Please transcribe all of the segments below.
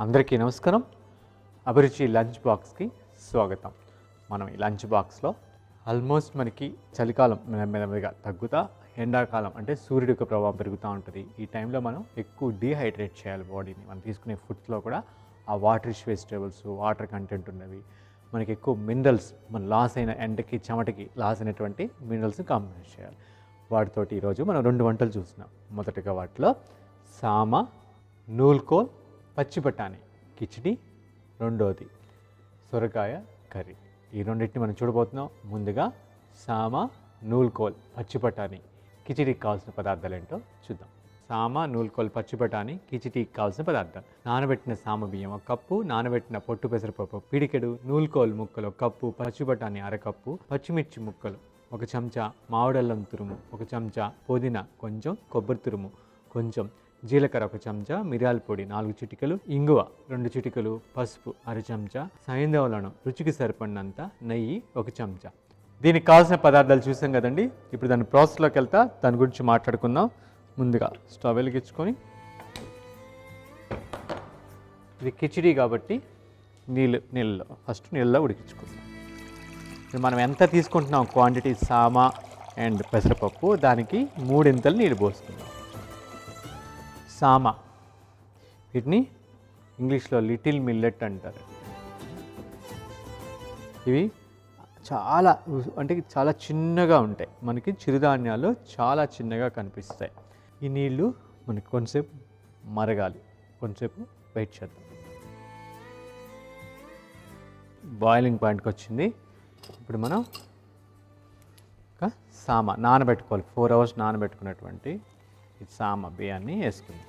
అందరికీ నమస్కారం. అభిరుచి లంచ్ బాక్స్కి స్వాగతం. మనం ఈ లంచ్ బాక్స్లో ఆల్మోస్ట్ మనకి చలికాలం మెల్లమెల్లగా తగ్గుతా, ఎండాకాలం అంటే సూర్యుడి యొక్క ప్రభావం పెరుగుతూ ఉంటుంది. ఈ టైంలో మనం ఎక్కువ డీహైడ్రేట్ చేయాలి బాడీని. మనం తీసుకునే ఫుడ్స్లో కూడా ఆ వాటరిష్ వెజిటేబుల్స్, వాటర్ కంటెంట్ ఉన్నవి, మనకి ఎక్కువ మినరల్స్, మన లాస్ అయిన ఎండకి చెమటకి లాస్ అయినటువంటి మినరల్స్ కాంబినేట్ చేయాలి. వాటితోటి ఈరోజు మనం 2 వంటలు చూస్తున్నాం. మొదటిగా వాటిలో సామ, నూల్కోల్, పచ్చి బఠానీ కిచిడి, రెండోది సొరకాయ కర్రీ. ఈ రెండింటిని మనం చూడబోతున్నాం. ముందుగా సామ, నూల్కోల్, పచ్చి బఠానీ కిచిడికి కావాల్సిన పదార్థాలు ఏంటో చూద్దాం. సామ, నూల్కోల్, పచ్చి బఠానీ కిచిడికి కావాల్సిన పదార్థాలు: నానబెట్టిన సామ బియ్యం 1 కప్పు, నానబెట్టిన పొట్టు పెసరపప్పు పిడికెడు, నూల్కోల్ ముక్కలు 1 కప్పు, పచ్చి బఠానీ 1/2 కప్పు, పచ్చిమిర్చి ముక్కలు 1 చెంచా, మామిడల్లం తురుము 1 చెంచా, పుదీనా కొంచెం, కొబ్బరి తురుము కొంచెం, జీలకర్ర 1 చెంచా, మిరియాల పొడి 4 చిటికలు, ఇంగువ 2 చిటికలు, పసుపు 1/2 చెంచా, సైంధవలనం రుచికి సరిపడినంత, నెయ్యి 1 చెంచా. దీనికి కావాల్సిన పదార్థాలు చూసాం కదండి. ఇప్పుడు దాని ప్రాసెస్లోకి వెళ్తా, దాని గురించి మాట్లాడుకుందాం. ముందుగా స్టవ్ వెలిగించుకొని, ఇది కిచిడి కాబట్టి నీళ్ళలో ఫస్ట్ నీళ్ళలో ఉడికించుకుందాం. ఇప్పుడు మనం ఎంత తీసుకుంటున్నాం క్వాంటిటీ సామ అండ్ పెసరపప్పు, దానికి 3 నీళ్ళు పోసుకుందాం. సామ, వీటిని ఇంగ్లీష్లో లిటిల్ మిల్లెట్ అంటారు. ఇవి చాలా చిన్నగా ఉంటాయి. మనకి చిరుధాన్యాలు చాలా చిన్నగా కనిపిస్తాయి. ఈ నీళ్ళు మనకి కొంచెంసేపు మరగాలి, కొంచెంసేపు వెయిట్ చేద్దాం. బాయిలింగ్ పాయింట్కి వచ్చింది. ఇప్పుడు మనం సామ నానబెట్టుకోవాలి. 4 hours నానబెట్టుకున్నటువంటి ఈ సామ బియ్యాన్ని వేసుకుందాం.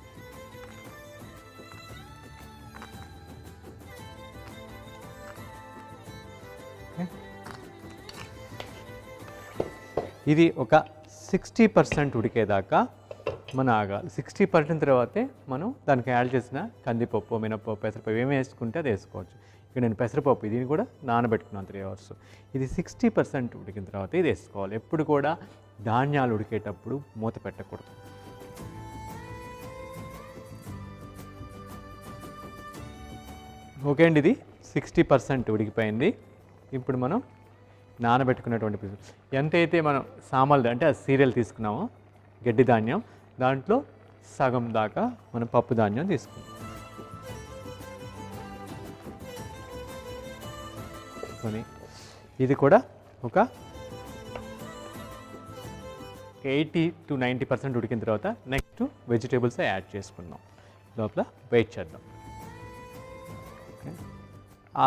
ఇది ఒక 60% ఉడికేదాకా మనం ఆగాలి. 60% తర్వాతే మనం దానికి యాడ్ చేసిన కందిపప్పు, మినపప్పు, పెసరపప్పు ఏమి వేసుకుంటే అది వేసుకోవచ్చు. ఇక్కడ నేను పెసరపప్పు దీన్ని కూడా నానబెట్టుకున్నాను 3 hours. ఇది 60% ఉడికిన తర్వాత ఇది వేసుకోవాలి. ఎప్పుడు కూడా ధాన్యాలు ఉడికేటప్పుడు మూత పెట్టకూడదు. ఓకే అండి, ఇది 60% ఉడికిపోయింది. ఇప్పుడు మనం నానబెట్టుకున్నటువంటి ఎంతైతే మనం సామాన్లు అంటే ఆ సీరియల్ తీసుకున్నామో గడ్డి ధాన్యం, దాంట్లో సగం దాకా మనం పప్పు ధాన్యం తీసుకున్నాం. ఇది కూడా ఒక 80 to 90% ఉడికిన తర్వాత నెక్స్ట్ వెజిటేబుల్స్ యాడ్ చేసుకుందాం. లోపల వెయిట్ చేద్దాం.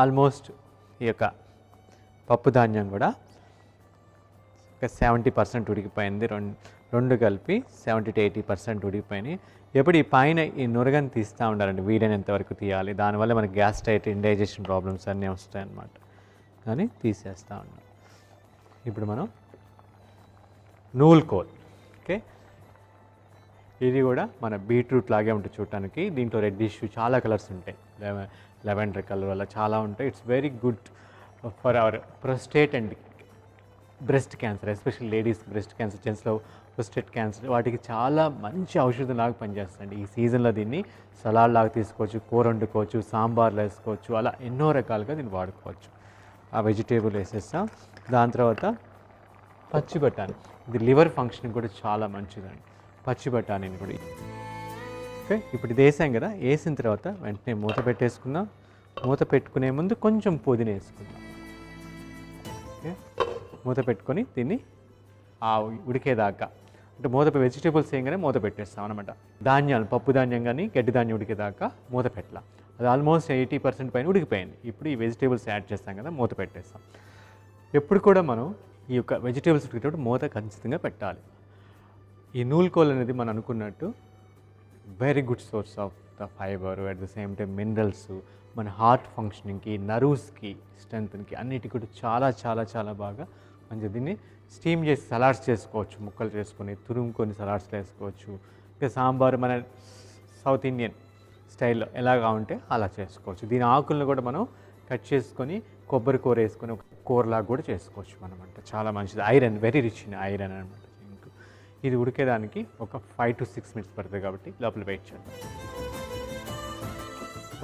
ఆల్మోస్ట్ ఈ యొక్క పప్పు ధాన్యం కూడా ఒక 70% ఉడికిపోయింది. రెండు కలిపి 70 to 80% ఉడికిపోయినాయి. ఎప్పుడు ఈ పైన ఈ నురగని తీస్తూ ఉండాలండి, వీలైనంత వరకు తీయాలి. దానివల్ల మనకి గ్యాస్ట్రైట్, ఇండైజెషన్ ప్రాబ్లమ్స్ అన్నీ వస్తాయి అన్నమాట. కానీ తీసేస్తూ ఉన్నాం. ఇప్పుడు మనం నూల్కోల్, ఓకే, ఇది కూడా మన బీట్రూట్ లాగే ఉంటుంది చూడటానికి. దీంట్లో రెడ్డిష్ చాలా కలర్స్ ఉంటాయి, లెవెండర్ కలర్ వల్ల చాలా ఉంటాయి. It's very good for our prostate and breast cancer, especially ladies breast cancer, జెంట్స్లో ప్రొస్టేట్ క్యాన్సర్, వాటికి చాలా మంచి ఔషధం లాగా పనిచేస్తుంది. ఈ సీజన్లో దీన్ని సలాడ్ లాగా తీసుకోవచ్చు, కూర వండుకోవచ్చు, సాంబార్లో వేసుకోవచ్చు, అలా ఎన్నో రకాలుగా దీన్ని వాడుకోవచ్చు. ఆ వెజిటేబుల్ వేసేస్తాం. దాని తర్వాత పచ్చి బఠానీ, ఇది లివర్ ఫంక్షన్ కూడా చాలా మంచిదండి. పచ్చి బఠానీని కూడా ఓకే. ఇప్పుడు ఇది వేసాం కదా, వేసిన తర్వాత వెంటనే మూత పెట్టేసుకుందాం. మూత పెట్టుకునే ముందు కొంచెం పుదీనా వేసుకుందాం. ఓకే, మూత పెట్టుకొని దీన్ని ఆ ఉడికేదాకా, అంటే వెజిటేబుల్స్ వేయగానే మూత పెట్టేస్తాం అనమాట. ధాన్యాలు, పప్పు ధాన్యం కానీ గడ్డి ధాన్యం ఉడికేదాకా మూత పెట్టాల. అది ఆల్మోస్ట్ 80% పైన ఉడికిపోయింది. ఇప్పుడు ఈ వెజిటేబుల్స్ యాడ్ చేస్తాం కదా, మూత పెట్టేస్తాం. ఎప్పుడు కూడా మనం ఈ యొక్క వెజిటేబుల్స్ ఉడికేటప్పుడు మూత ఖచ్చితంగా పెట్టాలి. ఈ నూల్కోల్ అనేది మనం అనుకున్నట్టు very good source of the fibre, at the same time minerals, మన హార్ట్ ఫంక్షనింగ్కి, నర్వ్స్కి, స్ట్రెంత్కి అన్నిటికీ కూడా చాలా చాలా చాలా బాగా మంచిది. దీన్ని స్టీమ్ చేసి సలాడ్స్ చేసుకోవచ్చు, ముక్కలు చేసుకొని తురుముకొని సలాడ్స్లో వేసుకోవచ్చు. ఇంకా సాంబార్ మన సౌత్ ఇండియన్ స్టైల్లో ఎలాగా ఉంటే అలా చేసుకోవచ్చు. దీని ఆకులను కూడా మనం కట్ చేసుకొని కొబ్బరి కూర వేసుకొని ఒక కూరలాగా కూడా చేసుకోవచ్చు మనం. అంటే చాలా మంచిది, iron, very rich in iron అనమాట. ఇది ఉడికేదానికి ఒక 5 to 6 minutes పడుతుంది కాబట్టి లోపల వెయిట్ చేద్దాం.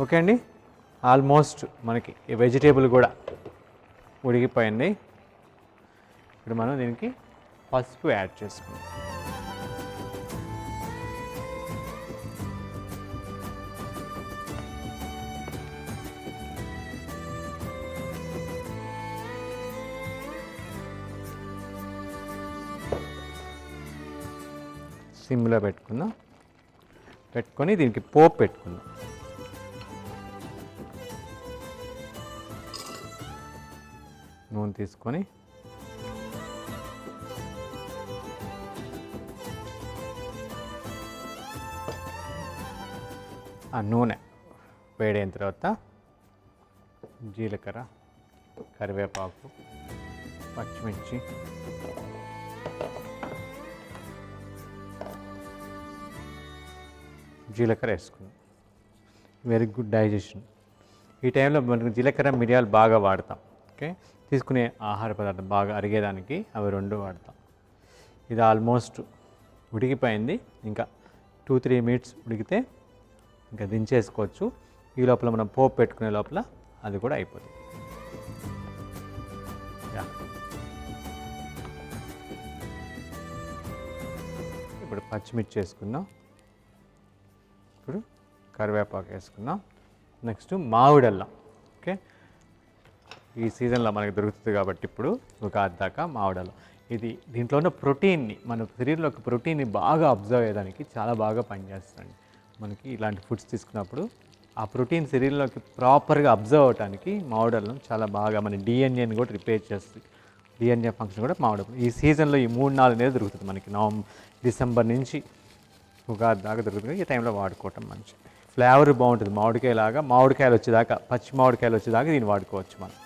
ఓకే అండి, ఆల్మోస్ట్ మనకి ఈ వెజిటేబుల్ కూడా ఉడికిపోయింది. ఇప్పుడు మనం దీనికి పసుపు యాడ్ చేసుకుందాం. సిమ్లో పెట్టుకొని దీనికి పోపు పెట్టుకుందాం. నూనె తీసుకొని ఆ నూనె వేడైన తర్వాత జీలకర్ర, కరివేపాకు, పచ్చిమిర్చి, జీలకర్ర వేసుకుందాం. Very good digestion. ఈ టైంలో మనకు జీలకర్ర, మిరియాలు బాగా వాడతాం. ఓకే, తీసుకునే ఆహార పదార్థం బాగా అరిగేదానికి అవి రెండు వాడతాం. ఇది ఆల్మోస్ట్ ఉడికిపోయింది. ఇంకా 2-3 మినిట్స్ ఉడికితే ఇంకా దించేసుకోవచ్చు. ఈ లోపల మనం పోపు పెట్టుకునే లోపల అది కూడా అయిపోతుంది. ఇప్పుడు పచ్చిమిర్చి వేసుకుందాం. ఇప్పుడు కరివేపాకు వేసుకుందాం. నెక్స్ట్ మామిడల్లం. ఓకే, ఈ సీజన్లో మనకి దొరుకుతుంది కాబట్టి ఇప్పుడు ఒక దాకా మామిడల్లం. ఇది దీంట్లో ఉన్న ప్రోటీన్ని, మన శరీరంలోకి ప్రోటీన్ని బాగా అబ్జర్వ్ అయ్యేదానికి చాలా బాగా పనిచేస్తుంది. మనకి ఇలాంటి ఫుడ్స్ తీసుకున్నప్పుడు ఆ ప్రోటీన్ శరీరంలోకి ప్రాపర్గా అబ్జర్వ్ అవడానికి మామిడల్లం చాలా బాగా మన డిఎన్ఏని కూడా రిపేర్ చేస్తుంది. డిఎన్ఏ ఫంక్షన్ కూడా మామిడల్లం ఈ సీజన్లో ఈ 3-4 నెలలు దొరుకుతుంది మనకి. డిసెంబర్ నుంచి ఉగాది దాకా దొరుకుతుంది. ఈ టైంలో వాడుకోవటం మంచిది. ఫ్లేవర్ బాగుంటుంది. మామిడికాయలు వచ్చేదాకా, పచ్చి మామిడికాయలు వచ్చేదాకా దీన్ని వాడుకోవచ్చు మనం.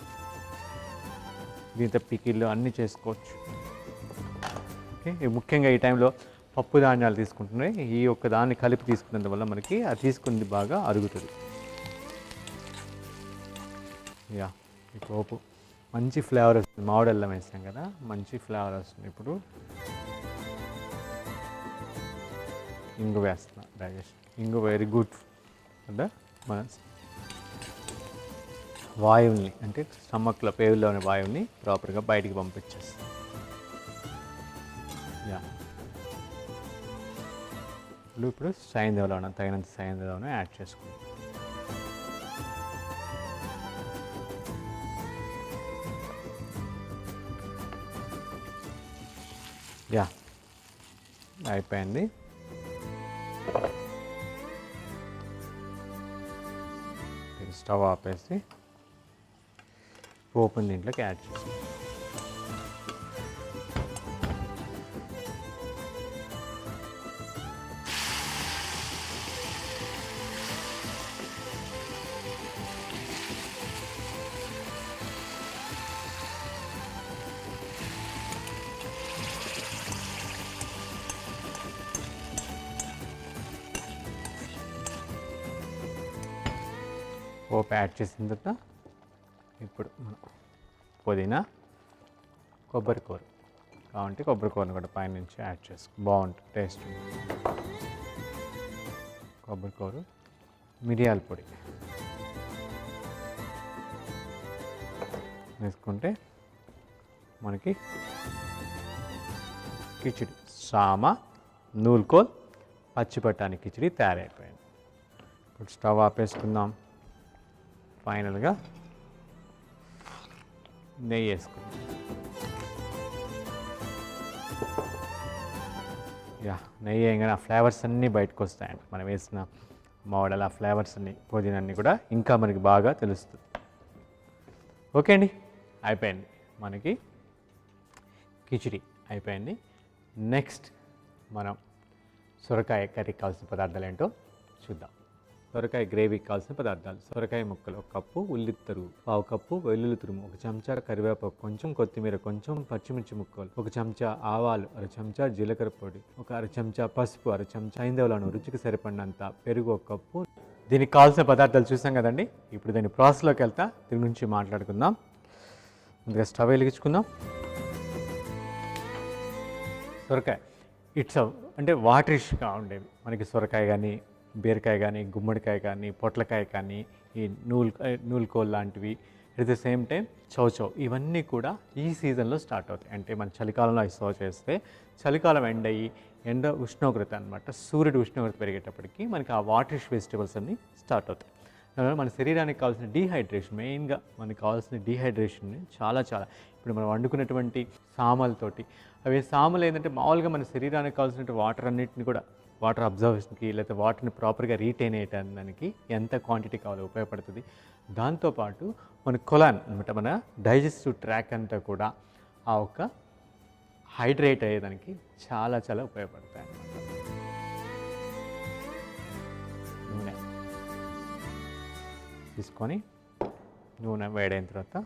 దీంతో పికిళ్ళు అన్నీ చేసుకోవచ్చు. ఓకే, ముఖ్యంగా ఈ టైంలో పప్పు ధాన్యాలు తీసుకుంటున్నాయి. ఈ ఒక్క దాన్ని కలిపి తీసుకున్నందువల్ల మనకి అది తీసుకుంది బాగా అరుగుతుంది. ఈ పోపు మంచి ఫ్లేవర్ వస్తుంది. మామిడల్లం వేసాం కదా, మంచి ఫ్లేవర్ వస్తుంది. ఇప్పుడు ఇంగు వేస్తున్నాం. డైజెషన్ ఇంగు వెరీ గుడ్ అంటే మన వాయువుని, అంటే స్టమక్లో పేగుల్లో ఉన్న వాయువుని ప్రాపర్గా బయటికి పంపించేస్తాం. ఇప్పుడు సైంధవ తగినంత సైంధవం యాడ్ చేసుకుంటాం. అయిపోయింది. స్టవ్ ఆపేసి పోపుని దీంట్లోకి యాడ్ చేస్తాం. పోపు యాడ్ చేసిన తర్వాత ఇప్పుడు పుదీనా, కొబ్బరికూర కావాలంటే కొబ్బరికూరను కూడా పైనుంచి యాడ్ చేసుకో, బాగుంటుంది టేస్ట్. కొబ్బరికూర, మిరియాల పొడి వేసుకుంటే మనకి కిచిడి, సామ, నూల్కోల్, పచ్చిబఠానీ కిచిడి తయారైపోయింది. ఇప్పుడు స్టవ్ ఆపేసుకుందాం. ఫైనల్గా నెయ్యి వేసుకుందాం. నెయ్యి వేయగానే ఆ ఫ్లేవర్స్ అన్నీ బయటకు వస్తాయండి. మనం వేసిన మామిడాలు ఆ ఫ్లేవర్స్ అన్నీ, పుదీనా అన్నీ కూడా ఇంకా మనకి బాగా తెలుస్తుంది. ఓకే అండి, అయిపోయింది మనకి కిచిడి అయిపోయింది. నెక్స్ట్ మనం సొరకాయ కర్రీకి కావాల్సిన పదార్థాలు ఏంటో చూద్దాం. సొరకాయ గ్రేవీకి కావాల్సిన పదార్థాలు: సొరకాయ ముక్కలు 1 కప్పు, ఉల్లి తరుగు 1/2 కప్పు, వెల్లుల్లి తురుము 1 చెంచా, కరివేపాకు కొంచెం, కొత్తిమీర కొంచెం, పచ్చిమిర్చి ముక్కలు 1 చెంచా, ఆవాలు 1/2 చెంచా, జీలకర్ర పొడి 1/2 చెంచా, పసుపు 1/2 చెంచా, సైంధవలను రుచికి సరిపడినంత, పెరుగు 1 కప్పు. దీనికి కావాల్సిన పదార్థాలు చూసాం కదండి. ఇప్పుడు దీని ప్రాసెస్లోకి వెళ్తా, దీని గురించి మాట్లాడుకుందాం. ముందుగా స్టవ్ వెలిగించుకుందాం. సొరకాయ అంటే వాటరిష్గా ఉండేవి మనకి. సొరకాయ కానీ బీరకాయ కానీ, గుమ్మడికాయ కానీ, పొట్లకాయ కానీ, ఈ నూలుకోల్ లాంటివి, at the same time chow chow, ఇవన్నీ కూడా ఈ సీజన్లో స్టార్ట్ అవుతాయి. అంటే మన చలికాలంలో అవి సర్వ్ చేస్తే చలికాలం ఎండ ఉష్ణోగ్రత అనమాట, సూర్యుడు ఉష్ణోగ్రత పెరిగేటప్పటికి మనకి ఆ వాటరిష్ వెజిటబుల్స్ అన్నీ స్టార్ట్ అవుతాయి. దానివల్ల మన శరీరానికి కావాల్సిన డీహైడ్రేషన్, మెయిన్గా మనకు కావాల్సిన డీహైడ్రేషన్ చాలా ఇప్పుడు మనం వండుకున్నటువంటి సామలతోటి, అవి సామలు ఏంటంటే మామూలుగా మన శరీరానికి కావాల్సిన వాటర్ అన్నింటిని కూడా వాటర్ అబ్జర్వేషన్కి, లేకపోతే వాటర్ని ప్రాపర్గా రీటైన్ అయ్యడానికి ఎంత క్వాంటిటీ కావాలో ఉపయోగపడుతుంది. దాంతోపాటు మన కొలాన్ అనమాట, మన డైజెస్టివ్ ట్రాక్ అంతా కూడా ఆ ఒక్క హైడ్రేట్ అయ్యేదానికి చాలా ఉపయోగపడతాయి అన్నమాట. నూనె తీసుకొని, నూనె వేడైన తర్వాత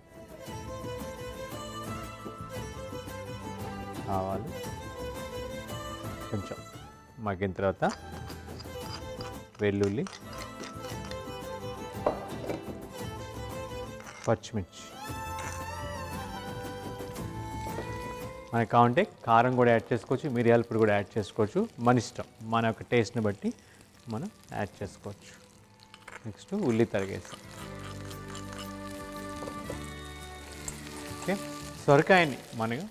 ఆవాలు కొంచెం మగ్గిన తర్వాత వెల్లుల్లి, పచ్చిమిర్చి, మనకు కావాలంటే కారం కూడా యాడ్ చేసుకోవచ్చు, మిరియాల పొడి కూడా యాడ్ చేసుకోవచ్చు, మన ఇష్టం, మన యొక్క టేస్ట్ని బట్టి మనం యాడ్ చేసుకోవచ్చు. నెక్స్ట్ ఉల్లి తరిగేస్తాం. ఓకే, సొరకాయని మనం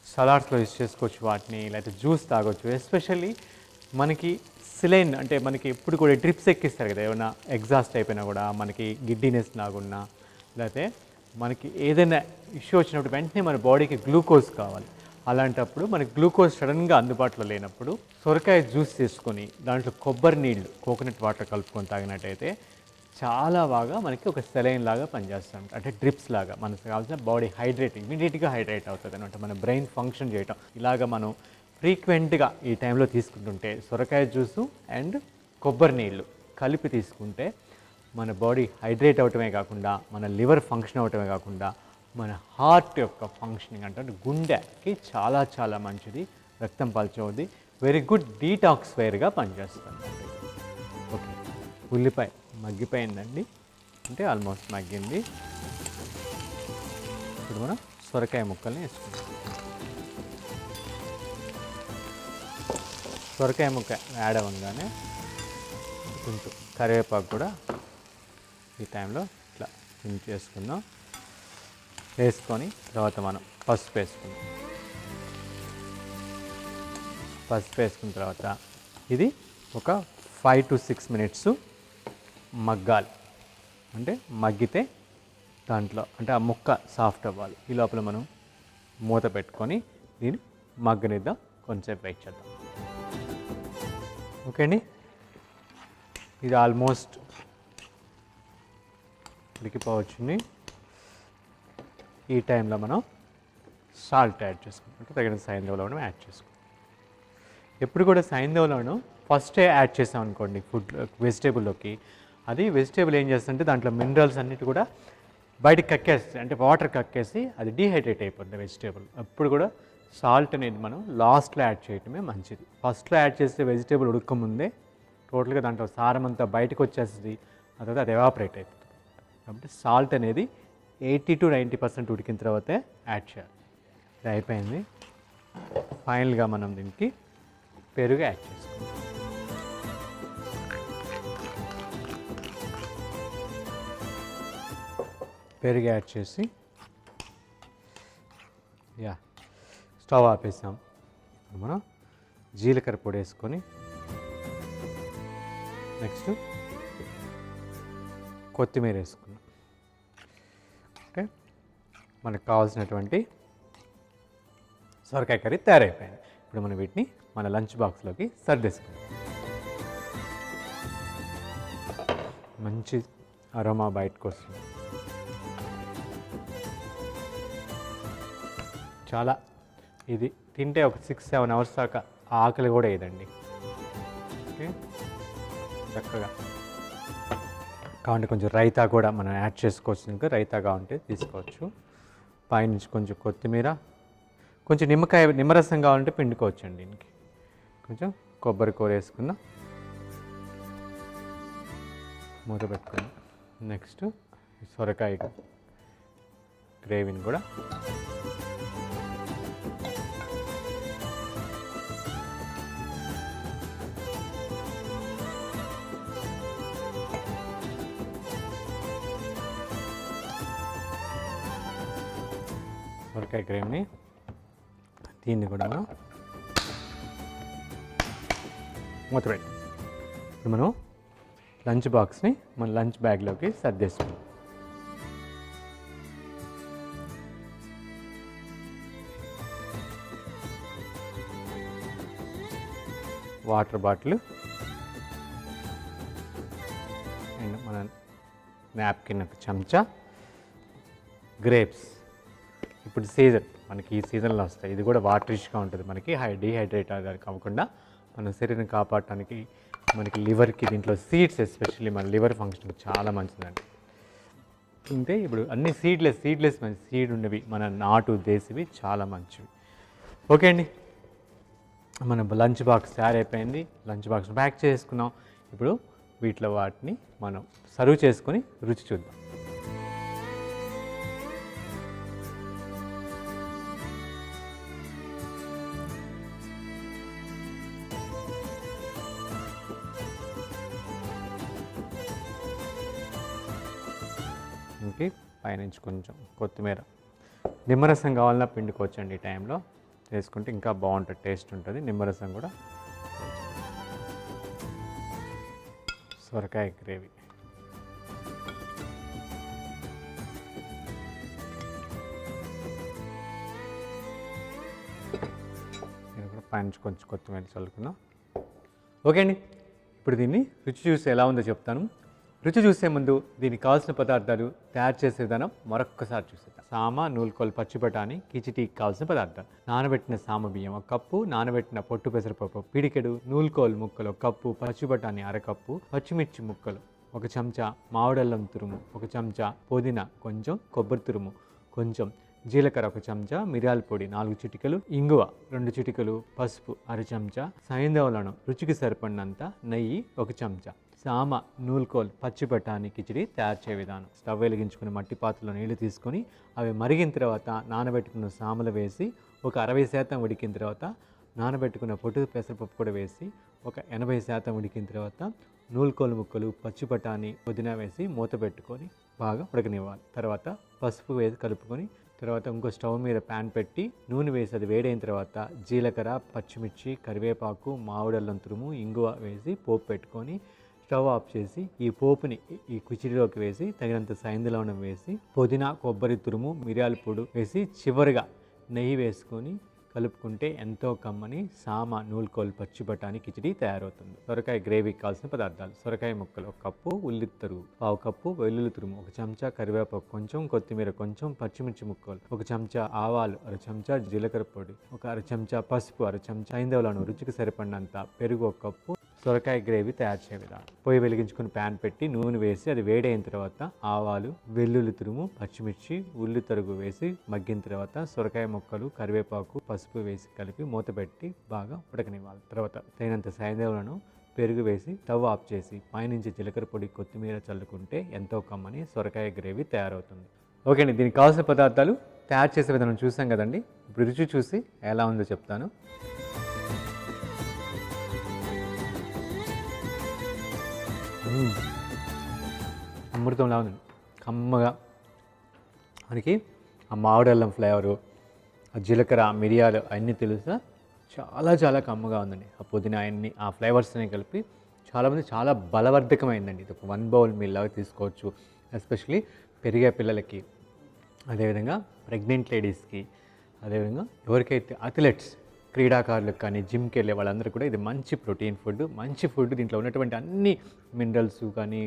సలాడ్స్లో యూజ్ చేసుకోవచ్చు, వాటిని లేకపోతే జ్యూస్ తాగొచ్చు. ఎస్పెషల్లీ మనకి సిలైన్ అంటే మనకి ఎప్పుడు కూడా డ్రిప్స్ ఎక్కిస్తారు కదా, ఏమైనా ఎగ్జాస్ట్ అయిపోయినా కూడా, మనకి గిడ్డీనెస్ లాగున్నా, లేకపోతే మనకి ఏదైనా ఇష్యూ వచ్చినప్పుడు వెంటనే మన బాడీకి గ్లూకోజ్ కావాలి. అలాంటప్పుడు మనకి గ్లూకోజ్ సడన్గా అందుబాటులో లేనప్పుడు సొరకాయ జ్యూస్ తీసుకొని దాంట్లో కొబ్బరి నీళ్ళు, కోకోనట్ వాటర్ కలుపుకొని తాగినట్టయితే చాలా బాగా మనకి ఒక సెలైన్ లాగా పనిచేస్తాం. అంటే డ్రిప్స్ లాగా మనకు కావాల్సిన బాడీ ఇమీడియట్గా హైడ్రేట్ అవుతుంది అనమాట. మన బ్రెయిన్ ఫంక్షన్ చేయటం ఇలాగ మనం ఫ్రీక్వెంట్గా ఈ టైంలో తీసుకుంటుంటే, సొరకాయ జ్యూసు అండ్ కొబ్బరి నీళ్ళు కలిపి తీసుకుంటే మన బాడీ హైడ్రేట్ అవటమే కాకుండా, మన లివర్ ఫంక్షన్ అవటమే కాకుండా, మన హార్ట్ యొక్క ఫంక్షనింగ్ అంటే గుండెకి చాలా మంచిది, రక్తం పల్చవుద్ది, వెరీ గుడ్ డీటాక్స్ఫైర్గా పనిచేస్తుంది. ఓకే, ఉల్లిపాయ మగ్గిపోయిందండి, అంటే ఆల్మోస్ట్ మగ్గింది. ఇప్పుడు మనం సొరకాయ ముక్కల్ని వేసుకుంటాం. సొరకాయ ముక్క యాడ్ అవ్వగానే కొంచెం కరివేపాకు కూడా ఈ టైంలో ఇట్లా చేసుకుందాం. వేసుకొని తర్వాత మనం పసుపు వేసుకుందాం. పసుపు వేసుకున్న తర్వాత ఇది ఒక 5 to 6 minutes మగ్గాలి. అంటే మగ్గితే దాంట్లో అంటే ఆ ముక్క సాఫ్ట్ అవ్వాలి. ఈ లోపల మనం మూత పెట్టుకొని దీన్ని మగ్గనిద్దాం, కొంచెంసేపు వెయిట్ చేద్దాం. ఓకే అండి, ఇది ఆల్మోస్ట్ ఉడికిపోవచ్చుంది. ఈ టైంలో మనం సాల్ట్ యాడ్ చేసుకుంటాం, తగిన సైంధవ లవణం యాడ్ చేసుకుంటాం. ఎప్పుడు కూడా సైంధవ లవణం ఫస్టే యాడ్ చేసాం అనుకోండి ఫుడ్ వెజిటేబుల్లోకి, అది వెజిటేబుల్ ఏం చేస్తుంటే దాంట్లో మినరల్స్ అన్నిటి కూడా బయటకు కక్కేస్తాయి, అంటే వాటర్ కక్కేసి అది డీహైడ్రేట్ అయిపోతుంది వెజిటేబుల్. అప్పుడు కూడా సాల్ట్ అనేది మనం లాస్ట్లో యాడ్ చేయటమే మంచిది. ఫస్ట్లో యాడ్ చేస్తే వెజిటేబుల్ ఉడకముందే టోటల్గా దాంట్లో సారం అంతా బయటకు వచ్చేస్తుంది, ఆ తర్వాత అది ఎవాపరేట్ అయిపోతుంది. కాబట్టి సాల్ట్ అనేది 80 to 90% ఉడికిన తర్వాతే యాడ్ చేయాలి. ఇది అయిపోయింది. ఫైనల్గా మనం దీనికి పెరుగు యాడ్ చేసుకుంటాం. పెరుగు యాడ్ చేసి స్టవ్ ఆపేసాం. మనం జీలకర్ర పొడి వేసుకొని నెక్స్ట్ కొత్తిమీర వేసుకున్నాం. ఓకే, మనకు కావాల్సినటువంటి సొరకాయ కర్రీ తయారైపోయింది. ఇప్పుడు మనం వీటిని మన లంచ్ బాక్స్లోకి సర్దేసుకుందాం. మంచి అరోమా బయటకు వస్తుంది. చాలా ఇది తింటే ఒక 6-7 hours దాకా ఆకలి కూడా వేయదండి. ఓకే, చక్కగా కావాలంటే కొంచెం రైతా కూడా మనం యాడ్ చేసుకోవచ్చు. ఇంకా రైతాగా ఉంటే తీసుకోవచ్చు. పైనుంచి కొంచెం కొత్తిమీర, కొంచెం నిమ్మరసం కావాలంటే పిండుకోవచ్చు అండి. దీనికి కొంచెం కొబ్బరి కూర వేసుకున్నా, మూత పెట్టుకున్నా. నెక్స్ట్ సొరకాయ గ్రేవీని కూడా సొరకాయ గ్రేవీని దీన్ని కూడా మనం మూత పెట్టి ఇప్పుడు మనం లంచ్ బాక్స్ని మన లంచ్ బ్యాగ్లోకి సర్దేసుకుంటాం. వాటర్ బాటిల్ అండ్ మన నాప్కిన్ ఒక చెంచా, గ్రేప్స్ ఇప్పుడు సీజన్ మనకి ఈ సీజన్లో వస్తాయి. ఇది కూడా వాటర్ రిచ్గా ఉంటుంది, మనకి డీహైడ్రేట్ అవ్వకుండా మన శరీరం కాపాడటానికి. మనకి లివర్కి దీంట్లో సీడ్స్ ఎస్పెషల్లీ మన లివర్ ఫంక్షన్ చాలా మంచిదండి. అంటే ఇప్పుడు అన్ని సీడ్లెస్ మంచి సీడ్ ఉన్నవి మన నాటు దేశీవి చాలా మంచివి. ఓకే అండి, మన లంచ్ బాక్స్ తయారైపోయింది. లంచ్ బాక్స్ ప్యాక్ చేసుకున్నాం. ఇప్పుడు వీటిలో వాటిని మనం సర్వ్ చేసుకొని రుచి చూద్దాం. ఇంకే పైనుంచి కొంచెం కొత్తిమీర, నిమ్మరసం కావాలన్నా పిండుకోవచ్చండి. ఈ టైంలో వేసుకుంటే ఇంకా బాగుంటుంది, టేస్ట్ ఉంటుంది. నిమ్మరసం కూడా. సొరకాయ గ్రేవీ నేను కూడా పైన కొంచెం కొత్తిమీర చల్లుకున్నాం. ఓకే అండి, ఇప్పుడు దీన్ని రుచి చూసి ఎలా ఉందో చెప్తాను. రుచి చూసే ముందు దీనికి కావాల్సిన పదార్థాలు, తయారు చేసే విధానం మరొక్కసారి చూసేద్దాం. సామ, నూలుకోలు, పచ్చి బఠానీ, కిచిటీకి కావాల్సిన పదార్థాలు: నానబెట్టిన సామ బియ్యం 1 కప్పు, నానబెట్టిన పొట్టు పెసరపప్పు పిడికెడు, నూలుకోలు ముక్కలు 1 కప్పు, పచ్చి బఠానీ 1/2 కప్పు, పచ్చిమిర్చి ముక్కలు 1 చెంచా, మామిడల్లం తురుము 1 చెంచా, పుదీనా కొంచెం, కొబ్బరి తురుము కొంచెం, జీలకర్ర 1 చెంచా, మిరియాల పొడి 4 చిటికలు, ఇంగువ 2 చిటికలు, పసుపు 1/2 చెంచా, సైంధవలను రుచికి సరిపడినంత, నెయ్యి 1 చెంచా. సామ, నూలుకోల్, పచ్చి బఠానీ కిచిడి తయారు చేయ విధానం: స్టవ్ వెలిగించుకుని మట్టి పాత్రలో నీళ్లు తీసుకొని అవి మరిగిన తర్వాత నానబెట్టుకున్న సామలు వేసి ఒక 60% ఉడికిన తర్వాత నానబెట్టుకున్న పొట్టు పెసరపప్పు కూడా వేసి ఒక 80% ఉడికిన తర్వాత నూలుకోలు ముక్కలు, పచ్చి బఠానీ, పుదీనా వేసి మూత పెట్టుకొని బాగా ఉడకనివ్వాలి. తర్వాత పసుపు వేసి కలుపుకొని తర్వాత ఇంకో స్టవ్ మీద ప్యాన్ పెట్టి నూనె వేసి అది వేడైన తర్వాత జీలకర్ర, పచ్చిమిర్చి, కరివేపాకు, మామిడల్లం తురుము, ఇంగువ వేసి పోపు పెట్టుకొని స్టవ్ ఆఫ్ చేసి ఈ పోపుని ఈ కిచిడిలోకి వేసి తగినంత సైంధవనం వేసి పుదీనా, కొబ్బరి తురుము, మిరియాల పొడి వేసి చివరిగా నెయ్యి వేసుకొని కలుపుకుంటే ఎంతో కమ్మని సామ, నూలుకోలు, పచ్చి బఠానీ కిచిడి తయారవుతుంది. సొరకాయ గ్రేవీకి కావాల్సిన పదార్థాలు: సొరకాయ ముక్కలు 1 కప్పు, ఉల్లి తరుగు 1/2 కప్పు, వెల్లుల్లి తురుము 1 చెంచా, కరివేపాకు కొంచెం, కొత్తిమీర కొంచెం, పచ్చిమిర్చి ముక్కలు 1 చెంచా, ఆవాలు 1/2 చెంచా, జీలకర్ర పొడి 1/2 చెంచా, పసుపు 1/2 చెంచా, సైంధవలను రుచికి సరిపడినంత, పెరుగు 1 కప్పు. సొరకాయ గ్రేవీ తయారు చేయ విధానం: పొయ్యి వెలిగించుకుని ప్యాన్ పెట్టి నూనె వేసి అది వేడైన తర్వాత ఆవాలు, వెల్లుల్లి తురుము, పచ్చిమిర్చి, ఉల్లి తరుగు వేసి మగ్గిన తర్వాత సొరకాయ ముక్కలు, కరివేపాకు, పసుపు వేసి కలిపి మూత పెట్టి బాగా ఉడకనివ్వాలి. తర్వాత తగినంత సైంధవలను, పెరుగు వేసి స్టవ్ ఆఫ్ చేసి పైనుంచి జీలకర్ర పొడి, కొత్తిమీర చల్లుకుంటే ఎంతో కమ్మని సొరకాయ గ్రేవీ తయారవుతుంది. ఓకే అండి, దీనికి కావాల్సిన పదార్థాలు, తయారు చేసే విధానం చూసాం కదండి. ఇప్పుడు రుచి చూసి ఎలా ఉందో చెప్తాను. అమృతంలా ఉంది, కమ్మగా. మనకి ఆ మామిడల్లం ఫ్లేవరు, ఆ జీలకర్ర, మిరియాలు అన్నీ తెలుసా, చాలా కమ్మగా ఉందండి. ఆ పుదీనా అన్నీ ఆ ఫ్లేవర్స్ని కలిపి చాలామంది చాలా బలవర్ధకమైందండి. ఇది ఒక 1 బౌల్ మీల్ లాగా తీసుకోవచ్చు. ఎస్పెషలీ పెరిగే పిల్లలకి, అదేవిధంగా ప్రెగ్నెంట్ లేడీస్కి, అదేవిధంగా ఎవరికైతే అథ్లెట్స్, క్రీడాకారులకు కానీ జిమ్కి వెళ్ళే వాళ్ళందరూ కూడా ఇది మంచి ప్రోటీన్ ఫుడ్, మంచి ఫుడ్. దీంట్లో ఉన్నటువంటి అన్ని మినరల్స్ కానీ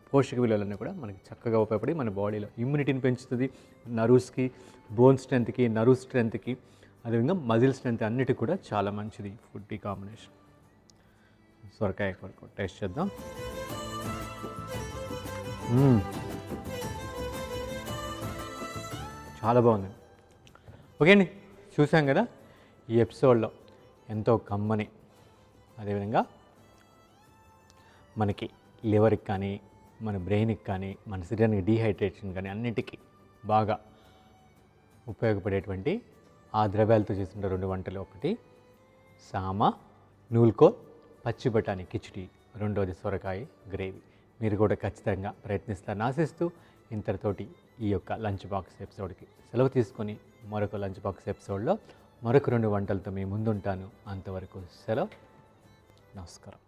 పోషక విలువలన్నీ కూడా మనకి చక్కగా ఉపయోగపడి మన బాడీలో ఇమ్యూనిటీని పెంచుతుంది. నర్వ్స్కి, బోన్ స్ట్రెంత్కి, నర్వ్ స్ట్రెంత్కి, అదేవిధంగా మజిల్ స్ట్రెంత్ అన్నిటికీ కూడా చాలా మంచిది ఫుడ్ ఈ కాంబినేషన్. సొరకాయ కొరకు టేస్ట్ చేద్దాం. చాలా బాగుంది. ఓకే అండి, చూసాం కదా ఈ ఎపిసోడ్లో ఎంతో కమ్మని, అదేవిధంగా మనకి లివర్కి కానీ, మన బ్రెయిన్కి కానీ, మన శరీరానికి డీహైడ్రేషన్ కానీ అన్నిటికీ బాగా ఉపయోగపడేటువంటి ఆ ద్రవ్యాలతో చేసిన 2 వంటలు: ఒకటి సామ, నూలుకోల్, పచ్చి బఠానీ కిచిడి, రెండోది సొరకాయ గ్రేవీ. మీరు కూడా ఖచ్చితంగా ప్రయత్నిస్తారని ఆశిస్తూ ఇంతటితోటి ఈ యొక్క లంచ్ బాక్స్ ఎపిసోడ్కి సెలవు తీసుకొని మరొక లంచ్ బాక్స్ ఎపిసోడ్లో మరొక 2 వంటలతో మీ ముందుంటాను. అంతవరకు సెలవు. నమస్కారం.